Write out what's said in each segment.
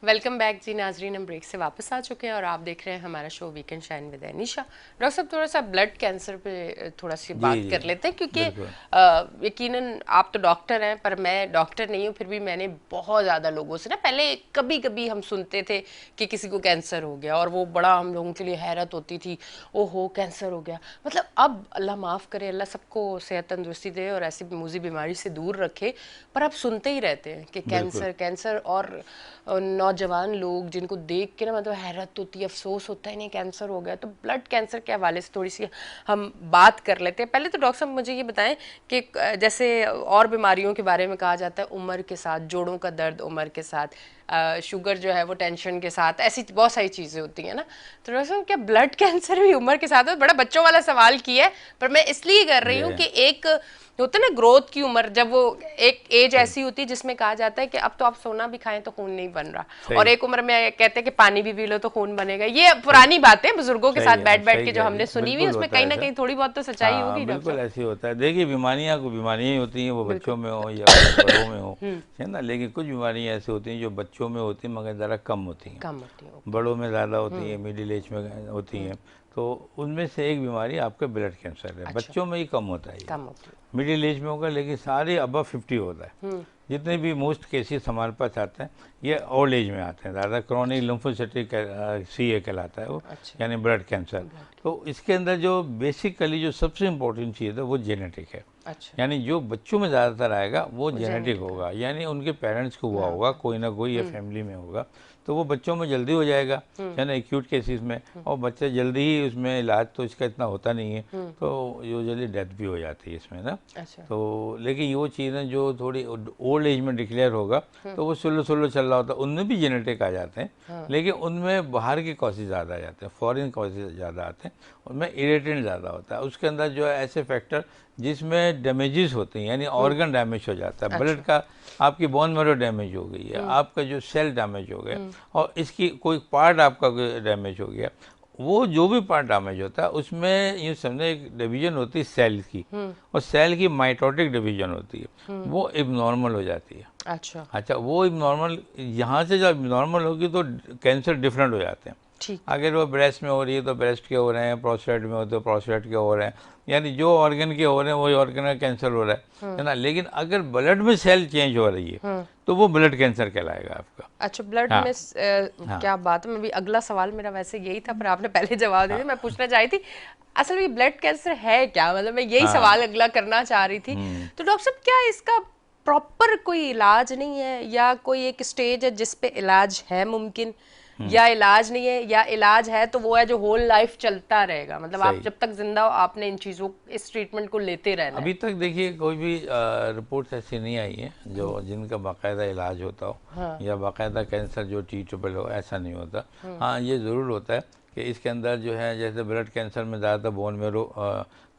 Welcome back जी नाजरीन, हम break से वापस आ चुके हैं और आप देख रहे हैं हमारा show weekend shine with Anisha. Doctor साहब, थोड़ा सा ब्लड कैंसर पे थोड़ा सी जी बात जी कर लेते हैं, क्योंकि बिल्कुल। यकीनन आप तो डॉक्टर हैं पर मैं डॉक्टर नहीं हूँ। फिर भी मैंने बहुत ज़्यादा लोगों से ना, पहले कभी कभी हम सुनते थे कि किसी को कैंसर हो गया और वो बड़ा हम लोगों के लिए हैरत होती थी, ओहो कैंसर हो गया। मतलब अब अल्लाह माफ़ करे, अल्लाह सबको सेहत तंदुरुस्ती दे और ऐसी मूजी बीमारी से दूर रखे, पर अब सुनते ही रहते हैं कि बिल्कुल कैंसर कैंसर। और नौजवान लोग जिनको देख के ना मतलब हैरत होती है, अफसोस होता है नहीं कैंसर हो गया। तो ब्लड कैंसर के हवाले से थोड़ी सी हम बात कर लेते हैं। पहले तो डॉक्टर साहब मुझे ये बताएं कि जैसे और बीमारियों के बारे में कहा जाता है उम्र के साथ, जोड़ों का दर्द उम्र के साथ, शुगर जो है वो टेंशन के साथ, ऐसी बहुत सारी चीज़ें होती हैं ना। तो डॉक्टर साहब, क्या ब्लड कैंसर भी उम्र के साथ है? बड़ा बच्चों वाला सवाल किया है, पर मैं इसलिए कर रही जी हूँ कि एक होता है ना ग्रोथ की उम्र, जब वो एक एज सही ऐसी होती है जिसमें कहा जाता है कि अब तो आप सोना भी खाएं तो खून नहीं बन रहा, और सही एक उम्र में कहते हैं कि पानी भी पी लो तो खून बनेगा। ये पुरानी बातें बुजुर्गों के सही साथ है, आप बैठ बैठ सही के जो कह रही हमने हैं, सुनी हुई है, बिल्कुल उसमें होता कहीं है ना ऐसा। कहीं थोड़ी बहुत तो सच्चाई होगी हाँ डॉक्टर बिल्कुल साहब। ऐसे ही होता है। देखिए बीमारियाँ को बीमारियाँ ही होती हैं, वो बिल्कुल। बच्चों में हो या बड़ों में हो, है ना। लेकिन कुछ बीमारियाँ ऐसी होती हैं जो बच्चों में होती हैं मगर ज़रा कम होती हैं, कम होती है, ओके। बड़ों में ज़्यादा होती हैं, मिडिल एज में होती हैं। तो उनमें से एक बीमारी आपका ब्लड कैंसर है। अच्छा, बच्चों में ही कम होता है ये, कम होती मिडिल एज में होगा, लेकिन सारे अबव 50 होता है। है। जितने भी मोस्ट केसेस हमारे पास आते हैं ये ओल्ड एज में आते हैं ज़्यादा। क्रॉनिक लिम्फोसिटिक CA कहलाता है वो, अच्छा। यानी ब्लड कैंसर। ब्लड। तो इसके अंदर जो बेसिकली जो सबसे इम्पोर्टेंट चीज़ है वो जेनेटिक है। अच्छा। यानी जो बच्चों में ज़्यादातर आएगा वो वो जेनेटिक जेनेटिक होगा, यानी उनके पेरेंट्स को हुआ माँ होगा बाप। कोई ना कोई, या फैमिली में होगा। तो वो बच्चों में जल्दी हो जाएगा, है ना, एक्यूट केसेस में। और बच्चे जल्दी ही उसमें इलाज तो इसका इतना होता नहीं है, तो यूजुअली डेथ भी हो जाती है इसमें ना। अच्छा। तो लेकिन वो चीज़ें जो थोड़ी ओल्ड एज में डिक्लेयर होगा तो वो स्लो स्लो चल रहा होता है, उनमें भी जेनेटिक आ जाते हैं। लेकिन उनमें बाहर के कॉजेज ज़्यादा आ जाते हैं, फॉरेन कॉजेज ज़्यादा आते हैं, उनमें इरिटेंट ज़्यादा होता है। उसके अंदर जो है ऐसे फैक्टर जिसमें डैमेजेस होते हैं, यानी ऑर्गन डैमेज हो जाता है, ब्लड अच्छा। का, आपकी बोन मैरो डैमेज हो गई है, आपका जो सेल डैमेज हो गया, और इसकी कोई पार्ट आपका डैमेज हो गया। वो जो भी पार्ट डैमेज होता है उसमें यूँ समझे एक डिवीजन होती है सेल की, और सेल की माइटोटिक डिवीजन होती है, वो इबनॉर्मल हो जाती है। अच्छा। अच्छा, वो इबनॉर्मल, यहाँ से जब इबनॉर्मल होगी तो कैंसर डिफरेंट हो जाते हैं। ठीक। अगर वो ब्रेस्ट में हो रही है तो ब्रेस्ट के हो रहे हैं, प्रोस्टेट में हो तो प्रोस्टेट के हो रहे हैं, यानी जो ऑर्गन के हो रहे हैं वही ऑर्गन का कैंसर हो रहा है ना। लेकिन अगर ब्लड में सेल चेंज हो रही है तो वो ब्लड कैंसर कहलाएगा आपका। अच्छा, ब्लड हाँ में हाँ क्या बात है। मैं भी अगला सवाल मेरा वैसे यही था, पर आपने पहले जवाब दे दिया। मैं पूछना चाह रही थी असल में ब्लड कैंसर है क्या, मतलब मैं यही हाँ। सवाल अगला करना चाह रही थी। तो डॉक्टर साहब, क्या इसका प्रॉपर कोई इलाज नहीं है, या कोई एक स्टेज है जिस पे इलाज है मुमकिन, या इलाज नहीं है, या इलाज है तो वो है जो होल लाइफ चलता रहेगा, मतलब आप सही। जब तक जिंदा हो आपने इन चीजों, इस ट्रीटमेंट को लेते रहना है। अभी तक देखिए कोई भी रिपोर्ट्स ऐसी नहीं आई है जो जिनका बाकायदा इलाज होता हो, हाँ। या बाकायदा कैंसर जो ट्रीटेबल हो, ऐसा नहीं होता। हाँ ये ज़रूर होता है कि इसके अंदर जो है, जैसे ब्लड कैंसर में ज़्यादातर बोन मेरो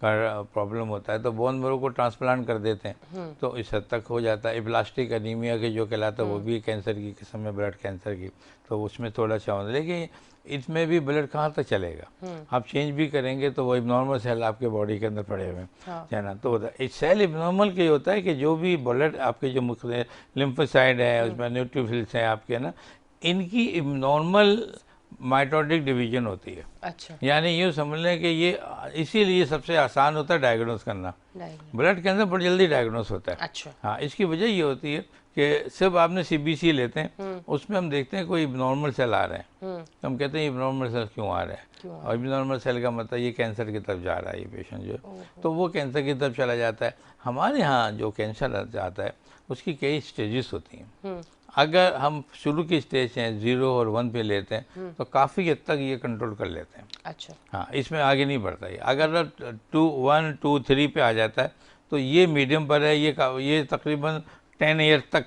का प्रॉब्लम होता है, तो बोन मेरो को ट्रांसप्लांट कर देते हैं, तो इस हद तक हो जाता है। इब्लास्टिक एनीमिया के जो कहलाता है वो भी कैंसर की किस्म है, ब्लड कैंसर की, तो उसमें थोड़ा सा होता है। लेकिन इसमें भी ब्लड कहाँ तक चलेगा, आप चेंज भी करेंगे तो वो इबनॉर्मल सेल आपके बॉडी के अंदर पड़े हुए हैं, हाँ। है ना। तो इस सेल इबनॉर्मल के होता है कि जो भी ब्लड आपके जो मुख्य लिम्फोसाइड है, उसमें न्यूट्रोफिल्स हैं आपके ना, इनकी इबनॉर्मल माइटोटिक डिवीजन होती है। अच्छा। यानी यूँ समझ लें कि ये इसीलिए सबसे आसान होता है डायग्नोस करना। डायग्नोस। ब्लड कैंसर बहुत जल्दी डायग्नोस होता है। अच्छा। हाँ, इसकी वजह ये होती है कि सिर्फ आपने CBC लेते हैं, उसमें हम देखते हैं कोई इबनॉर्मल सेल आ रहे हैं, तो हम कहते हैं इबनॉर्मल सेल क्यों आ रहे हैं, क्यों आ और इबनॉर्मल सेल का मतलब ये कैंसर की तरफ जा रहा है ये पेशेंट जो है, ओहो। तो वो कैंसर की तरफ चला जाता है। हमारे यहाँ जो कैंसर जाता है उसकी कई स्टेजेस होती हैं। अगर हम शुरू की स्टेज हैं 0 और 1 पे लेते हैं तो काफ़ी हद तक ये कंट्रोल कर लेते हैं। अच्छा। हाँ, इसमें आगे नहीं बढ़ता ये। अगर 1, 2, 3 पे आ जाता है तो ये मीडियम पर है, ये तकरीबन 10 ईयर तक,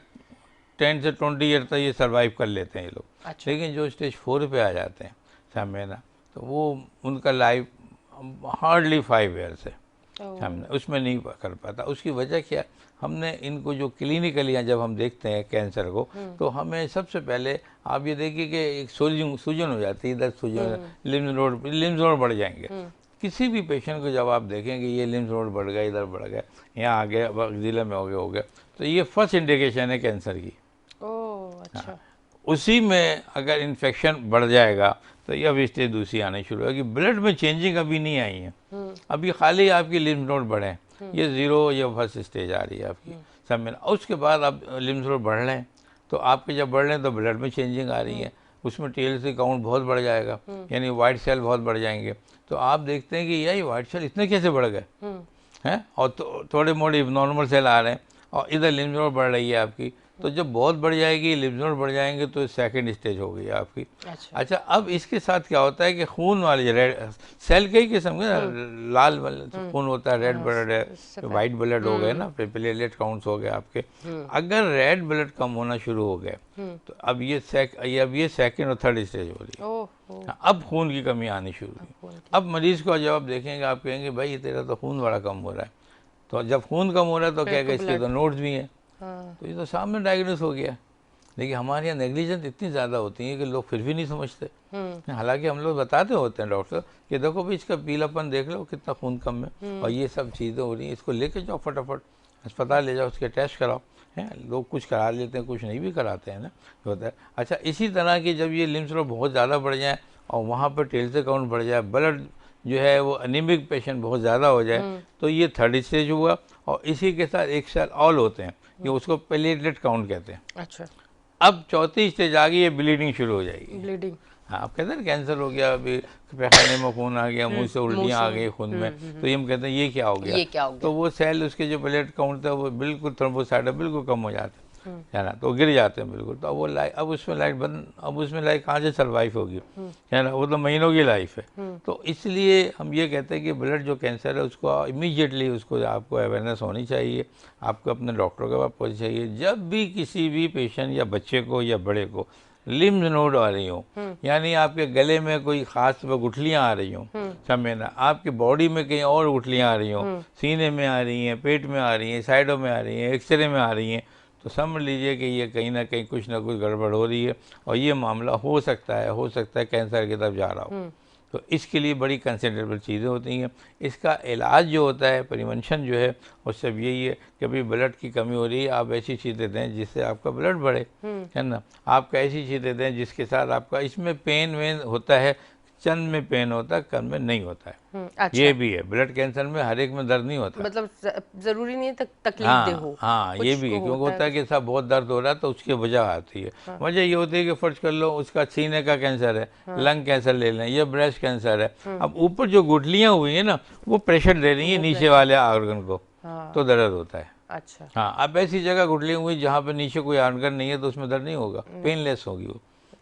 10 से 20 ईयर तक ये सर्वाइव कर लेते हैं ये लोग। अच्छा। लेकिन जो स्टेज 4 पे आ जाते हैं सामने ना, तो वो उनका लाइफ हार्डली 5 ईयर्स है सामने, उसमें नहीं कर पाता। उसकी वजह क्या, हमने इनको जो क्लिनिकली जब हम देखते हैं कैंसर को, तो हमें सबसे पहले आप ये देखिए कि एक सूजन हो जाती है, इधर सूजन, लिम्स नोड बढ़ जाएंगे। किसी भी पेशेंट को जब आप देखेंगे ये लिम्स नोड बढ़ गया, इधर बढ़ गया, यहाँ आ गया, जिले में हो गया, तो ये फर्स्ट इंडिकेशन है कैंसर की। ओह अच्छा। उसी में अगर इन्फेक्शन बढ़ जाएगा तो ये अब स्टेज दूसरी आनी शुरू होगी। ब्लड में चेंजिंग अभी नहीं आई है, अभी खाली आपकी लिम्फ नोड बढ़े हैं, ये ज़ीरो या फर्स्ट स्टेज आ रही है आपकी, समझ में। उसके बाद आप लिम्फ नोड बढ़ रहे हैं, तो आपके जब बढ़ रहे हैं तो ब्लड में चेंजिंग आ रही है, उसमें TLC काउंट बहुत बढ़ जाएगा, यानी वाइट सेल बहुत बढ़ जाएंगे। तो आप देखते हैं कि यही वाइट सेल इतने कैसे बढ़ गए हैं, और थोड़े मोड़े नॉर्मल सेल आ रहे हैं, और इधर लिम्फ नोड बढ़ रही है आपकी। तो जब बहुत बढ़ जाएगी, लिम्फ नोड बढ़ जाएंगे, तो सेकंड स्टेज हो गई आपकी। अच्छा, अब इसके साथ क्या होता है कि खून वाले रेड सेल कई किस्म के ना, लाल वाले खून होता है, रेड ब्लड है, वाइट ब्लड हो गए ना, प्लेटलेट काउंट्स हो गए आपके। अगर रेड ब्लड कम होना शुरू हो गए तो अब ये सेकंड और थर्ड स्टेज हो रही है। हाँ, अब खून की कमी आनी शुरू हुई। अब मरीज को जब आप देखेंगे, आप कहेंगे भाई तेरा तो खून बड़ा कम हो रहा है। तो जब खून कम हो रहा है तो क्या, इसके तो नोड्स भी हैं, तो ये तो सामने डायग्नोस हो गया। लेकिन हमारे यहाँ नेग्लिजेंस इतनी ज़्यादा होती है कि लोग फिर भी नहीं समझते। हालांकि हम लोग बताते होते हैं डॉक्टर कि देखो भाई इसका पीलापन देख लो, कितना खून कम है, और ये सब चीज़ें हो रही हैं, इसको लेके जाओ फटाफट अस्पताल ले जाओ, उसके टेस्ट कराओ। हैं, लोग कुछ करा लेते हैं, कुछ नहीं भी कराते हैं ना, होता है। अच्छा, इसी तरह की जब ये लिम्फ नोड बहुत ज़्यादा बढ़ जाए और वहाँ पर TLC काउंट बढ़ जाए, ब्लड जो है वो अनीमिक पेशेंट बहुत ज़्यादा हो जाए, तो ये थर्ड स्टेज हुआ। और इसी के साथ एक साथ ऑल होते हैं, ये उसको प्लेटलेट काउंट कहते हैं। अच्छा, अब चौथी स्टेज आ गई, ये ब्लीडिंग शुरू हो जाएगी। ब्लीडिंग, हाँ, आप कहते हैं कैंसर हो गया, अभी पैखाने में खून आ गया, मुंह से उल्टियाँ आ गई खून में, तो ये हम कहते हैं ये क्या हो गया, ये क्या हो गया? तो वो सेल, उसके जो प्लेट काउंट था वो बिल्कुल थ्रोम्बोसाइट बिल्कुल कम हो जाते हैं, है ना, तो गिर जाते हैं बिल्कुल। तो अब वो लाइफ, अब उसमें लाइफ बंद, अब उसमें लाइफ कहाँ से सर्वाइव होगी, है ना, वो तो महीनों की लाइफ है। तो इसलिए हम ये कहते हैं कि ब्लड जो कैंसर है उसको इमीडिएटली उसको आपको अवेयरनेस होनी चाहिए, आपको अपने डॉक्टर के पास पहुँचना चाहिए। जब भी किसी भी पेशेंट या बच्चे को या बड़े को लिम्फ नोड आ रही हो, यानी आपके गले में कोई खास गुठलियाँ आ रही हो, समझे ना, आपकी बॉडी में कहीं और गुठलियाँ आ रही हो, सीने में आ रही हैं, पेट में आ रही हैं, साइडों में आ रही हैं, एक्सरे में आ रही हैं, तो समझ लीजिए कि ये कहीं ना कहीं कुछ ना कुछ गड़बड़ हो रही है, और ये मामला हो सकता है कैंसर की तरफ जा रहा हो। तो इसके लिए बड़ी कंसिडरेबल चीज़ें होती हैं। इसका इलाज जो होता है, प्रिवेंशन जो है, वो सब यही है कि भाई ब्लड की कमी हो रही है, आप ऐसी चीज़ें दें जिससे आपका ब्लड बढ़े, है ना, आपका ऐसी चीज़ें दें जिसके साथ आपका, इसमें पेन वेन होता है, चंद में पेन होता है, कल में नहीं होता है। अच्छा, ये भी है, ब्लड कैंसर में हर एक में दर्द नहीं होता, मतलब जरूरी नहीं है तकलीफ दे हो। हाँ, ये भी है, क्योंकि होता है कि साहब बहुत दर्द हो रहा है, तो उसकी वजह आती है। वजह ये होती है कि फर्ज कर लो उसका सीने का कैंसर है, लंग कैंसर ले लें, या ब्रेस्ट कैंसर है, अब ऊपर जो गुठलियाँ हुई हैं ना, वो प्रेशर दे रही है नीचे वाले ऑर्गन को, तो दर्द होता है। अच्छा, हाँ, अब ऐसी जगह गुठलियाँ हुई जहाँ पे नीचे कोई ऑर्गन नहीं है, तो उसमें दर्द नहीं होगा, पेनलेस होगी वो,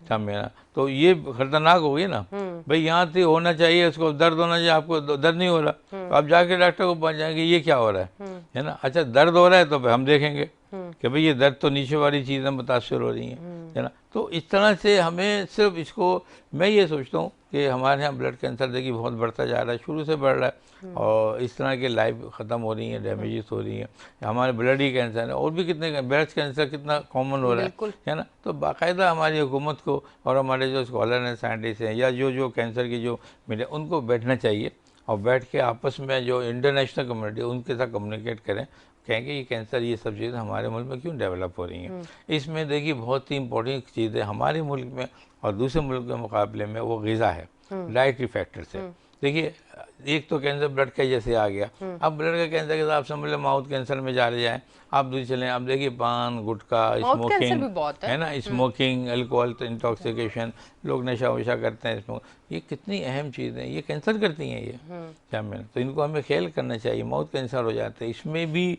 समझे ना। तो ये खतरनाक होगी ना, भाई यहाँ से होना चाहिए, उसको दर्द होना चाहिए, आपको दर्द नहीं हो रहा, तो आप जाके डॉक्टर को पहुँच जाएंगे ये क्या हो रहा है ना। अच्छा, दर्द हो रहा है तो हम देखेंगे कि भाई ये दर्द तो नीचे वाली चीज़ें मुतासर हो रही हैं, है ना। तो इस तरह से हमें सिर्फ इसको, मैं ये सोचता हूँ कि हमारे यहाँ ब्लड कैंसर देखिए बहुत बढ़ता जा रहा है, शुरू से बढ़ रहा है, और इस तरह की लाइफ ख़त्म हो रही है, डैमेजेस हो रही हैं। हमारे ब्लड ही कैंसर है, और भी कितने, ब्रेस्ट कैंसर कितना कॉमन हो रहा है ना। तो बाकायदा हमारी हुकूमत को और हमारे जो स्कॉलर हैं, साइंटिस्ट हैं, या जो कैंसर की जो मीडिया, उनको बैठना चाहिए, और बैठ के आपस में जो इंटरनेशनल कम्युनिटी उनके साथ कम्युनिकेट करें, कहेंगे ये कैंसर, ये सब चीज़ें हमारे मुल्क में क्यों डेवलप हो रही हैं। इसमें देखिए बहुत ही इंपॉर्टेंट चीज़ें हमारे मुल्क में और दूसरे मुल्क के मुकाबले में वो ग़िज़ा है, डाइटरी फैक्टर से। देखिए, एक तो कैंसर ब्लड का जैसे आ गया, अब ब्लड का कैंसर के साथ आप समझ लें माउथ कैंसर में जा रहे जाएँ, आप दूसरी चलें, आप देखिए पान गुटखा, स्मोकिंग, है ना, स्मोकिंग, अल्कोहल इंटॉक्सिकेशन, लोग नशा वशा करते हैं, ये कितनी अहम चीज़ें हैं, ये कैंसर करती हैं, ये क्या मैंने, तो इनको हमें ख्याल करना चाहिए। माउथ कैंसर हो जाते हैं, इसमें भी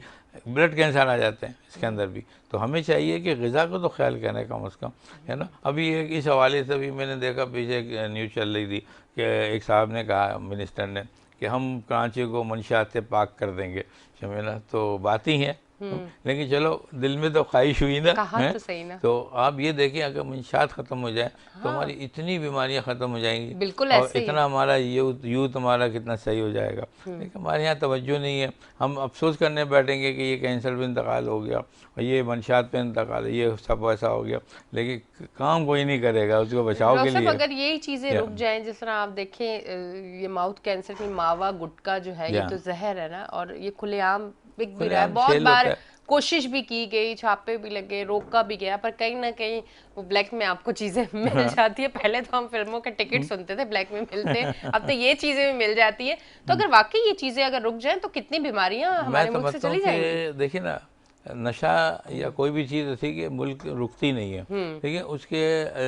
ब्लड कैंसर आ जाते हैं इसके अंदर भी, तो हमें चाहिए कि ग़िज़ा को तो ख्याल करने कम अज़ कम, है ना। अभी एक इस हवाले से भी मैंने देखा, पीछे एक न्यूज़ चल रही थी कि एक साहब ने कहा, मिनिस्टर ने, कि हम कराची को मंशियात से पाक कर देंगे, समझे ना, तो बात ही है, लेकिन चलो दिल में तो ख्वाहिश हुई ना, है? तो सही ना। तो आप ये देखें, अगर मंशात ख़त्म हो जाए तो हमारी इतनी बीमारियां ख़त्म हो जाएंगी, बिल्कुल और ऐसे ही इतना हमारा यूथ हमारा कितना सही हो जाएगा। लेकिन हमारे यहाँ तवज्जो नहीं है, हम अफसोस करने बैठेंगे कि ये कैंसर पे इंतकाल हो गया और ये मंशात पे इंतकाल, ये सब ऐसा हो गया, लेकिन काम कोई नहीं करेगा उसको बचाव के लिए। अगर यही चीज़ें रुक जाएं, जिस तरह आप देखें ये माउथ कैंसर की मावा गुटखा जो है, ये तो जहर है ना, और ये खुलेआम बिक भी रहा है, बहुत बार कोशिश भी की गई, छापे भी लगे, रोका भी गया, पर कहीं ना कहीं वो ब्लैक में आपको चीजें मिल जाती है। पहले तो हम फिल्मों के टिकट सुनते थे ब्लैक में मिलते, अब तो ये चीजें भी मिल जाती है। तो अगर वाकई ये चीजें अगर रुक जाएं तो कितनी बीमारियां मैं हमारे मुल्क से समझता हूँ चली जाएंगी। कि देखिए ना, नशा या कोई भी चीज़ ऐसी कि मुल्क रुकती नहीं है, लेकिन उसके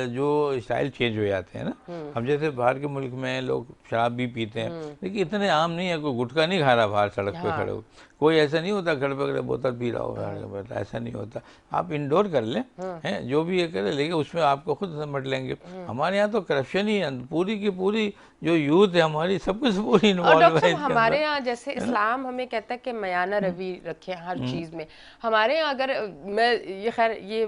जो स्टाइल चेंज हो जाते हैं ना। अब जैसे बाहर के मुल्क में लोग शराब भी पीते हैं, लेकिन इतने आम नहीं है। कोई गुटखा नहीं खा रहा बाहर सड़क पे खड़े हो, कोई ऐसा नहीं होता घर पे खड़े बोतल पी रहा हो सड़क पे, ऐसा नहीं होता। आप इंडोर कर लें, हैं जो भी ये करें, लेकिन उसमें आपको खुद समझ लेंगे। हमारे यहाँ तो करप्शन ही है, पूरी की पूरी जो यूथ है हमारी, सब कुछ पूरी और इन्वॉल्व डॉक्टर है साहब इसके हमारे अंदर। यहाँ जैसे इस्लाम हमें कहता है कि मयाना रवि रखें हर चीज में। हमारे यहाँ अगर मैं ये खैर ये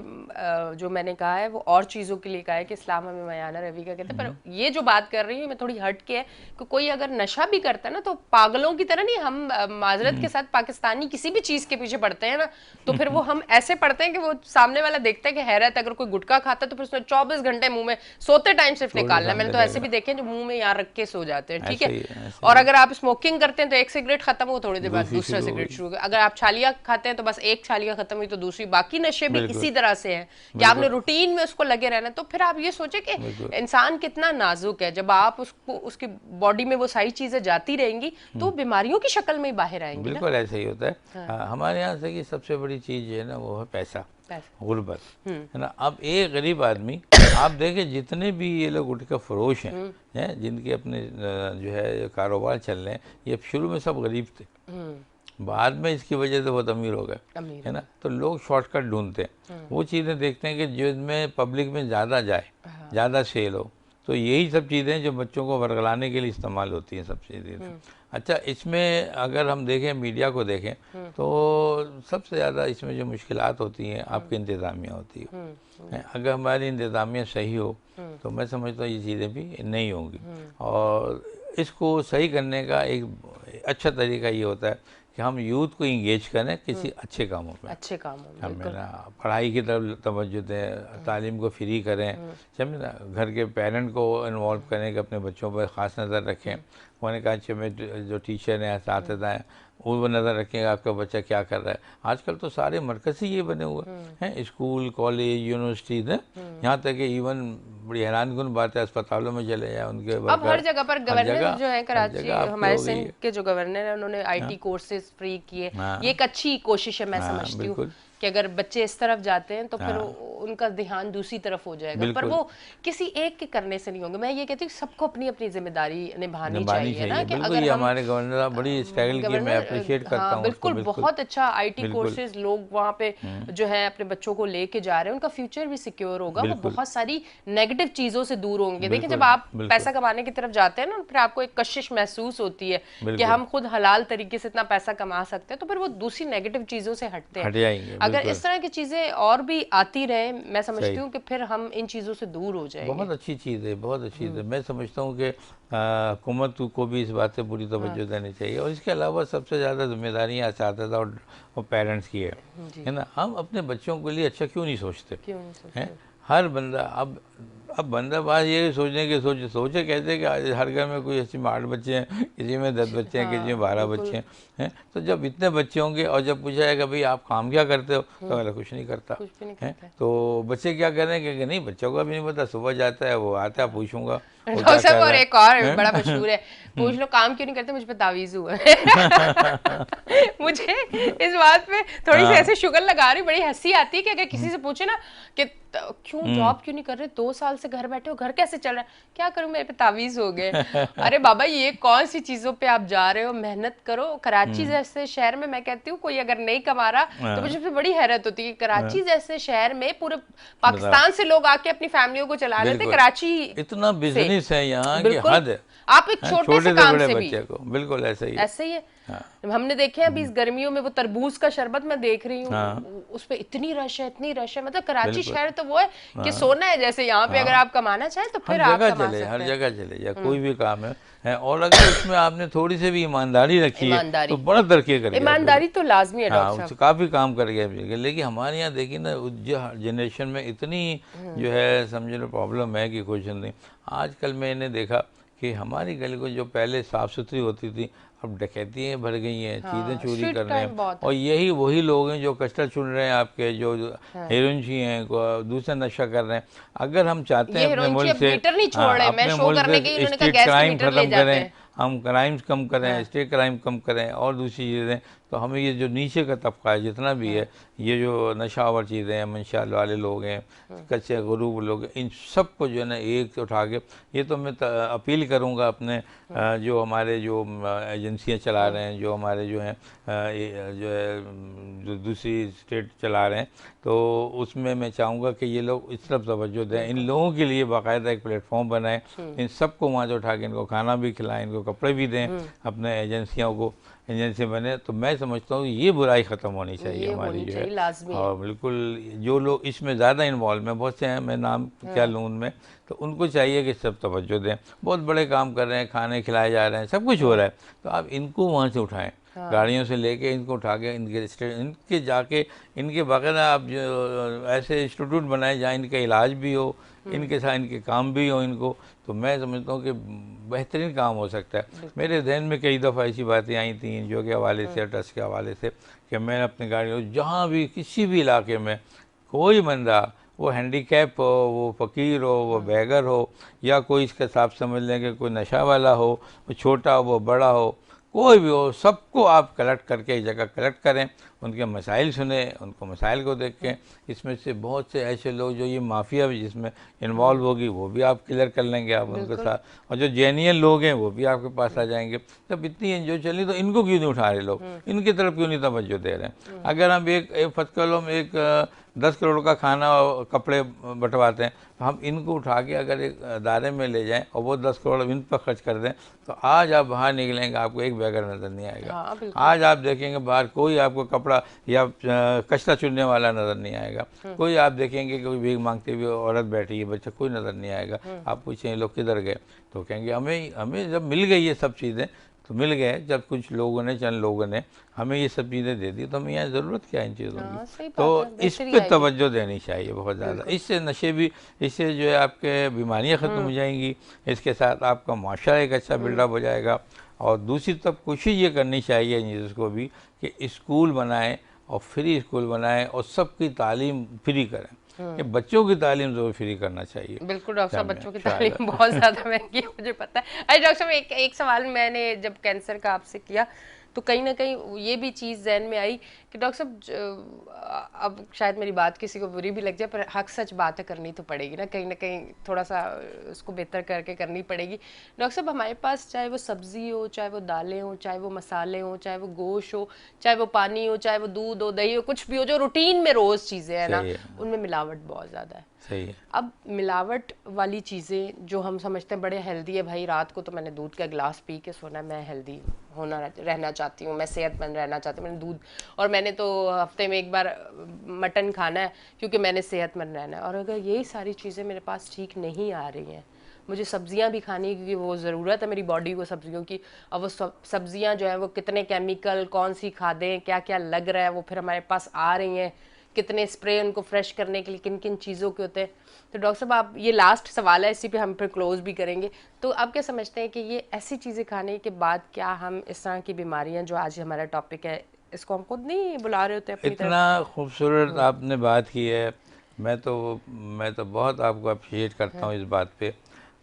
जो मैंने कहा है वो और चीजों के लिए कहा है कि इस्लाम हमें मयाना रवि का कहता है, पर ये जो बात कर रही हूँ मैं थोड़ी हट के है कि कोई अगर नशा भी करता है ना तो पागलों की तरह नहीं, हम माजरत के साथ पाकिस्तानी किसी भी चीज के पीछे पड़ते हैं ना, तो फिर वो हम ऐसे पड़ते हैं कि वो सामने वाला देखता है कि हैरत, अगर कोई गुटखा खाता है तो फिर उसने 24 घंटे मुंह में सोते टाइम सिर्फ निकालना है। मैंने तो ऐसे भी देखे हैं जो मुंह में यहाँ रख के सो जाते हैं, ठीक है। और अगर आप स्मोकिंग करते हैं तो एक सिगरेट खत्म हो, थोड़ी देर बाद दूसरा सिगरेट शुरू। अगर आप छालिया खाते हैं तो बस एक छालिया खत्म हुई तो दूसरी। बाकी नशे भी इसी तरह से हैं कि आपने रूटीन में उसको लगे रहना। तो फिर आप ये सोचे कि इंसान कितना नाजुक है, जब आप उसको उसकी बॉडी में वो सारी चीजें जाती रहेंगी तो बीमारियों की शक्ल में ही बाहर आएंगी। बिल्कुल ऐसा ही होता है। हमारे यहाँ से की सबसे बड़ी चीज है ना, वो है पैसा, गुर्बत, है ना। अब एक गरीब आदमी, आप देखें जितने भी ये लोग गुटखा फरोश हैं जिनके अपने जो है कारोबार चल रहे हैं, ये शुरू में सब गरीब थे, बाद में इसकी वजह से बहुत अमीर हो गए, है ना। तो लोग शॉर्टकट ढूंढते हैं, वो चीज़ें देखते हैं कि जिनमें पब्लिक में ज़्यादा जाए, ज़्यादा सेल हो। तो यही सब चीज़ें जो बच्चों को वर्गलाने के लिए इस्तेमाल होती हैं सब चीज़ें। अच्छा, इसमें अगर हम देखें, मीडिया को देखें, तो सबसे ज़्यादा इसमें जो मुश्किलात होती हैं आपकी इंतज़ामिया होती है। अगर हमारी इंतज़ामिया सही हो तो मैं समझता हूँ ये चीज़ें भी नहीं होंगी। और इसको सही करने का एक अच्छा तरीका ये होता है कि हम यूथ को इंगेज करें किसी अच्छे कामों में, अच्छे कामों में, हमें ना पढ़ाई की तरफ तवज्जो दें, तालीम को फ्री करें, समझे ना। घर के पेरेंट को इन्वॉल्व करें कि अपने बच्चों पर ख़ास नज़र रखें। उन्होंने कहा अच्छे में जो टीचर हैं, इस्तिदा हैं, वो नज़र रखेंगे आपका बच्चा क्या कर रहा है। आजकल तो सारे मरकज़ ही ये बने हुए हैं, स्कूल, कॉलेज, यूनिवर्सिटीज़ हैं, यहाँ तक कि इवन बड़ी हैरानकुन बात है, अस्पतालों में चले जाए उनके अब हर जगह पर गवर्नर जो है कराची, हमारे सिंध के जो गवर्नर है उन्होंने IT कोर्सेज फ्री किए। ये एक अच्छी कोशिश है, मैं समझती हूँ कि अगर बच्चे इस तरफ जाते हैं तो फिर उनका ध्यान दूसरी तरफ हो जाएगा, पर वो किसी एक के करने से नहीं होंगे। मैं ये कहती हूँ सबको अपनी अपनी जिम्मेदारी निभानी चाहिए ना, कि अगर हमारे गवर्नर बड़ी स्ट्रगल की, मैं अप्रिशिएट करता हूँ। बिल्कुल, बहुत अच्छा IT कोर्सेज लोग वहाँ पे जो है अपने बच्चों को लेके जा रहे हैं, उनका फ्यूचर भी सिक्योर होगा, वो बहुत सारी नेगेटिव चीजों से दूर होंगे। देखिए जब आप पैसा कमाने की तरफ जाते हैं ना, फिर आपको एक कशिश महसूस होती है कि हम खुद हलाल तरीके से इतना पैसा कमा सकते हैं, तो फिर वो दूसरी नेगेटिव चीजों से हटते हैं। अगर इस तरह की चीजें और भी आती रहे, मैं समझती हूँ कि फिर हम इन चीजों से दूर हो जाएंगे। बहुत अच्छी चीज़ है, बहुत अच्छी चीज़ है। मैं समझता हूँ कि हुकूमत को भी इस बात से पूरी तवज्जो देनी चाहिए। और इसके अलावा सबसे ज़्यादा जिम्मेदारियाँ इस्तिदा और पेरेंट्स की है ना। हम अपने बच्चों के लिए अच्छा क्यों नहीं सोचते हैं। हर बंदा अब बंदाबाज ये सोचने के सोचे कहते कि हर घर में कोई ऐसे 8 बच्चे हैं, किसी में 10 बच्चे हैं, किसी में 12 बच्चे हैं। तो जब इतने बच्चे होंगे और जब पूछा जाएगा भाई आप काम क्या करते हो, तो अगला कुछ नहीं करता है। तो बच्चे क्या करेंगे कि नहीं, बच्चों को भी नहीं पता, सुबह जाता है वो आता है, पूछूंगा डॉक्टर साहब। और एक और बड़ा मशहूर है, पूछ लो काम क्यों नहीं करते, मुझ पे तावीज़ हुआ है। मुझे इस बात पे थोड़ी सी ऐसे शुगर लगा रही, बड़ी हंसी आती है कि अगर किसी से पूछे ना कि क्यों जॉब क्यों नहीं कर रहे, 2 साल से घर बैठे हो, घर कैसे चल रहा है, क्या करूं मेरे पे तावीज़ हो गए। अरे बाबा ये कौन सी चीजों पे आप जा रहे हो, मेहनत करो। कराची जैसे शहर में मैं कहती हूँ कोई अगर नहीं कमा रहा तो मुझे बड़ी हैरत होती है कि कराची जैसे शहर में पूरे पाकिस्तान से लोग आके अपनी फैमिलियों को चला रहे थे। कराची इतना बिजनेस है यहाँ की हद है। आप एक छोटे से काम से भी, बिल्कुल ऐसे ही है। हमने देखे अभी इस गर्मियों में वो तरबूज का शरबत मैं देख रही हूँ, उस पे इतनी रश है, इतनी रश है। मतलब कराची शहर तो वो है कि सोना है जैसे, यहाँ पे अगर आप कमाना चाहें तो फिर आप कमा सकते हैं। हर जगह चले या कोई भी काम है। और अगर उसमें आपने थोड़ी सी भी ईमानदारी रखी है तो बड़ा तरक्की करेगा। ईमानदारी तो लाजमी है डॉक्टर साहब, काफी काम कर गया। लेकिन हमारे यहाँ देखिए ना, जनरेशन में इतनी जो है समझ लो प्रॉब्लम है कि कुछ नहीं। आजकल मैंने देखा कि हमारी गली को जो पहले साफ़ सुथरी होती थी, अब डकैतियाँ बढ़ गई हैं, चीज़ें चोरी स्ट्रीट कर रहे क्राइम हैं, बहुत और है। यही वही लोग हैं जो कस्टर्ड चुन रहे हैं आपके, जो हेरोइन छी हैं, दूसरा नशा कर रहे हैं। अगर हम चाहते हैं ये अपने हीरोइन मुल्क अब से, मीटर नहीं छोड़ हाँ, रहे, मैं अपने शो मुल्क करने गई, से उन्होंने कहा स्ट्रीट गैस के क्राइम मीटर ले ख़त्म जाते करें, हैं। हम क्राइम्स कम करें, हाँ स्ट्रीट क्राइम कम करें, और दूसरी चीज़ें, तो हमें ये जो नीचे का तबका है जितना भी है, ये जो नशावर चीज़ें हैं, मंशाल वाले लोग हैं, कच्चे गरीब लोग हैं, इन सब को जो है ना एक उठा के, ये तो मैं अपील करूँगा अपने जो हमारे जो एजेंसियाँ चला रहे हैं, जो हमारे जो हैं जो है जो दूसरी स्टेट चला रहे हैं, तो उसमें मैं चाहूँगा कि ये लोग इस तरफ तवज्जो दें, इन लोगों के लिए बाकायदा एक प्लेटफॉर्म बनाएं, इन सबको वहाँ से उठा के इनको खाना भी खिलाएं, इनको कपड़े भी दें, अपने एजेंसियों को, एजेंसी बने, तो मैं समझता हूँ ये बुराई ख़त्म होनी चाहिए ये हमारी होनी जो है। चाहिए, लाजमी है। और बिल्कुल जो लोग इसमें ज़्यादा इन्वॉल्व हैं, बहुत से हैं, मैं नाम क्या लूँ उनमें, तो उनको चाहिए कि सब तवज्जो दें, बहुत बड़े काम कर रहे हैं, खाने खिलाए जा रहे हैं, सब कुछ हो रहा है, तो आप इनको वहाँ से उठाएं, गाड़ियों से लेके इनको उठा के इनके जाके इनके बाकायदा आप जो ऐसे इंस्टीट्यूट बनाए जहाँ इनका इलाज भी हो, इनके साथ इनके काम भी हो इनको, तो मैं समझता हूँ कि बेहतरीन काम हो सकता है। मेरे जहन में कई दफ़ा ऐसी बातें आई थी जो के हवाले से, ट्रस्ट के हवाले से, कि मैंने अपनी गाड़ी जहाँ भी किसी भी इलाके में कोई बंदा, वो हैंडीकैप हो, वो फ़कीर हो, वो बेघर हो, या कोई इसका साफ समझ लें कि कोई नशा वाला हो, वो छोटा हो वो बड़ा हो, कोई भी हो, सबको आप कलेक्ट करके एक जगह कलेक्ट करें, उनके मसाइल सुने, उनको मसाइल को देखें। इसमें से बहुत से ऐसे लोग जो ये माफिया भी जिसमें इन्वॉल्व होगी वो भी आप क्लियर कर लेंगे आप उनके साथ, और जो जेन्युइन लोग हैं वो भी आपके पास आ जाएंगे। जब इतनी एनजीओ चली तो इनको क्यों नहीं उठा रहे लोग, इनकी तरफ क्यों नहीं तवज्जो दे रहे हैं? अगर हम एक फतकलो में एक 10 करोड़ का खाना और कपड़े बंटवाते हैं, तो हम इनको उठा के अगर एक अदारे में ले जाएं और वो 10 करोड़ इन पर खर्च कर दें, तो आज आप बाहर निकलेंगे आपको एक बेगर नज़र नहीं आएगा। हाँ आज आप देखेंगे बाहर कोई आपको कपड़ा या कचरा चुनने वाला नज़र नहीं आएगा, कोई आप देखेंगे कोई भीख मांगते हुए औरत बैठी है, बच्चा, कोई नज़र नहीं आएगा। आप पूछें लोग किधर गए, तो कहेंगे हमें हमें जब मिल गई ये सब चीज़ें, तो मिल गए जब कुछ लोगों ने, चंद लोगों ने हमें ये सब चीज़ें दे दी, तो हमें यहाँ ज़रूरत क्या है इन चीज़ों की? हाँ, सही बात है, तो इस बेहतरी पे आएगी। तवज्जो देनी चाहिए बहुत ज़्यादा। इससे नशे भी, इससे जो है आपके बीमारियाँ ख़त्म हो जाएंगी, इसके साथ आपका माशरा एक अच्छा बिल्डअप हो जाएगा। और दूसरी तरफ कोशिश ये करनी चाहिए जिसको भी कि स्कूल बनाएं, और फ्री स्कूल बनाएं, और सबकी तालीम फ्री करें। ये बच्चों की तालीम ज़रूर फ्री करना चाहिए। बिल्कुल डॉक्टर साहब, जामिया बच्चों की शायद। तालीम बहुत ज्यादा महंगी है, मुझे पता है। अरे डॉक्टर साहब, एक सवाल मैंने जब कैंसर का आपसे किया, तो कहीं ना कहीं ये भी चीज़ जहन में आई कि डॉक्टर साहब, अब शायद मेरी बात किसी को बुरी भी लग जाए, पर हक सच बात है, करनी तो पड़ेगी ना कहीं थोड़ा सा उसको बेहतर करके करनी पड़ेगी। डॉक्टर साहब, हमारे पास चाहे वो सब्जी हो, चाहे वो दालें हो, चाहे वो मसाले हो, चाहे वो गोश्त हो, चाहे वो पानी हो, चाहे वो दूध हो, दही हो, कुछ भी हो, जो रूटीन में रोज़ चीज़ें हैं ना, सही है, उनमें मिलावट बहुत ज़्यादा है। सही है। अब मिलावट वाली चीज़ें जो हम समझते हैं बड़े हेल्दी है, भाई रात को तो मैंने दूध का गिलास पी के सोना, मैं हेल्दी रहना चाहती हूँ, मैं सेहतमंद रहना चाहती हूँ, मैंने दूध, और मैंने तो हफ्ते में एक बार मटन खाना है क्योंकि मैंने सेहतमंद रहना है। और अगर यही सारी चीज़ें मेरे पास ठीक नहीं आ रही हैं, मुझे सब्जियां भी खानी है क्योंकि वो ज़रूरत है मेरी बॉडी को सब्जियों की, और वो सब्जियां जो है वो कितने केमिकल, कौन सी खादें, क्या क्या लग रहा है वो फिर हमारे पास आ रही हैं, कितने स्प्रे उनको फ्रेश करने के लिए किन किन चीज़ों के होते हैं। तो डॉक्टर साहब, आप, ये लास्ट सवाल है, इसी पे हम फिर क्लोज भी करेंगे, तो आप क्या समझते हैं कि ये ऐसी चीज़ें खाने के बाद क्या हम इस तरह की बीमारियां जो आज हमारा टॉपिक है, इसको हम खुद नहीं बुला रहे होते अपनी इतना खूबसूरत आपने बात की है, मैं तो बहुत आपको अप्रिशिएट करता हूँ इस बात पे।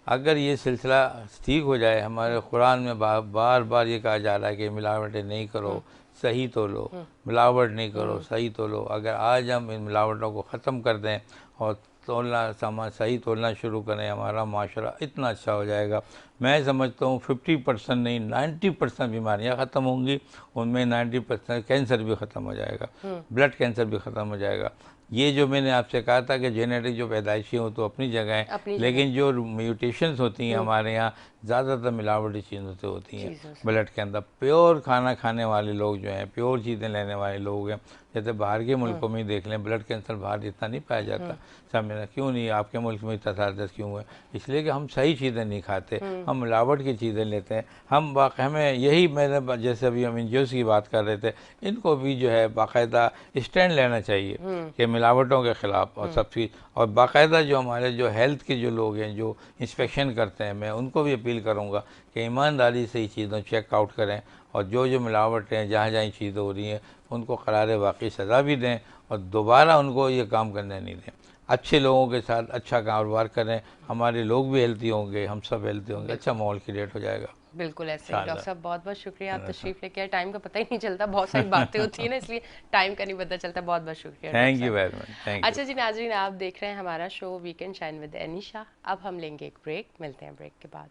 अगर ये सिलसिला ठीक हो जाए, हमारे कुरान में बार बार ये कहा जा रहा है कि मिलावटें नहीं करो, सही तो लो, मिलावट नहीं करो, सही तो लो। अगर आज हम इन मिलावटों को ख़त्म कर दें और तोलना सामान सही तोलना शुरू करें, हमारा माशरा इतना अच्छा हो जाएगा। मैं समझता हूँ 50% नहीं 90% बीमारियाँ ख़त्म होंगी, उनमें 90% कैंसर भी ख़त्म हो जाएगा, ब्लड कैंसर भी ख़त्म हो जाएगा। ये जो मैंने आपसे कहा था कि जेनेटिक जो पैदाइशी हो तो अपनी जगह है, लेकिन जो म्यूटेशंस होती हैं हमारे यहाँ, ज़्यादातर मिलावटी चीज़ों से होती हैं ब्लड के अंदर। प्योर खाना खाने वाले लोग जो हैं, प्योर चीज़ें लेने वाले लोग हैं, जैसे बाहर के मुल्कों में ही देख लें, ब्लड कैंसर बाहर इतना नहीं पाया जाता। समझना क्यों नहीं, आपके मुल्क में इतना सारा क्यों है? इसलिए कि हम सही चीज़ें नहीं खाते, हम मिलावट की चीज़ें लेते हैं। हम हमें यही, मैंने जैसे अभी हम एनजीओ की बात कर रहे थे, इनको भी जो है बाकायदा स्टैंड लेना चाहिए कि मिलावटों के ख़िलाफ़, और सब चीज़, और बाकायदा जो हमारे जो हेल्थ के जो लोग हैं जो इंस्पेक्शन करते हैं, मैं उनको भी अपील करूँगा कि ईमानदारी से ही चीज़ों चेकआउट करें, और जो मिलावटें जहाँ जहाँ चीज़ें हो रही हैं उनको करारे वाकई सज़ा भी दें, और दोबारा उनको ये काम करने नहीं दें। अच्छे लोगों के साथ अच्छा कारोबार करें, हमारे लोग भी हेल्थी होंगे, हम सब हेल्थी होंगे, अच्छा माहौल क्रिएट हो जाएगा। बिल्कुल ऐसे ही। डॉक्टर साहब बहुत बहुत शुक्रिया, आप तशरीफ लेके आए। टाइम का पता ही नहीं चलता, बहुत सारी बातें होती है ना, इसलिए टाइम का नहीं पता चलता। बहुत बहुत शुक्रिया डॉक्टर थैंक यू साहब। Very much, thank you. अच्छा जी नाजरीन, आप देख रहे हैं हमारा show weekend shine with Anisha. अब हम लेंगे एक ब्रेक, मिलते हैं ब्रेक के बाद।